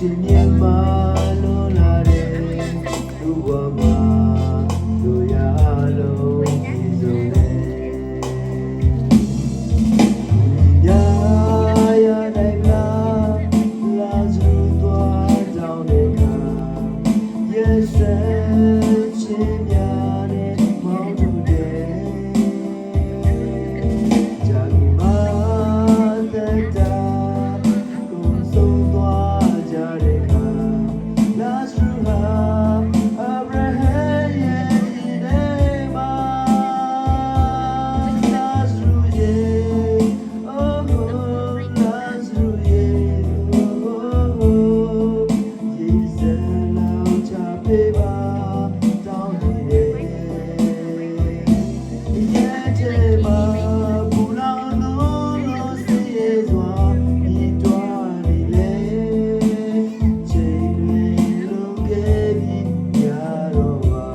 ချင်းမြတ်မာလွန်လာတဲ့သူ့ဘဝမှာတို့ရလုံးပြည်စုံတယ်ရရနိုင်လားလာစုသွားတောင်းတဲ့ခါရဲ့စချင်းများနဲ့မောင်းထုတ်တယ်ကြာပြီမှာတဲ့တာကုန်ဆုံးသွားကြတဲ့ခါလာစုဟာအဗြဟံရဲ့ဒီနေ့မှာလာစုရဲ့ ohလာစုရဲ့ oh ရေစံလောက်ချပေးပါတောင်းနေတယ်ရဲ့တဲ့မှာဘူလောင်လို့လို့စီရဲ့စွာဤတွားနေလေချိန်တွေလုံးခဲ့ပြီးရတော့ပါ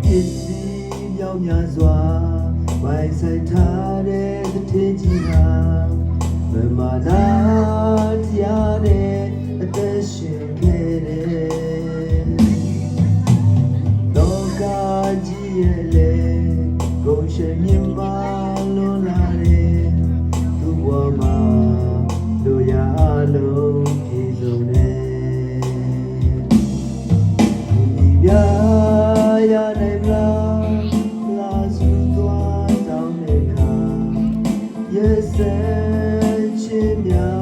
ပစ္စည်းမြောက်များစွာဝိုင်းဆိုင်ထားတဲ့တစ်ထင်းကြီးဟာမမနာတရားနဲ့အသက်ရှင်ခဲ့တယ်လောကကြီးရဲ့လေကုန်ရှင်မြင်ပါလွန်လာတဲ့သူ့ဘဝမှာတို့ရလုံးပြည်စုံတယ်ပြရနိုင်လားလာစုသွားတောင်းတဲ့ခါရဲ့စချင်းများ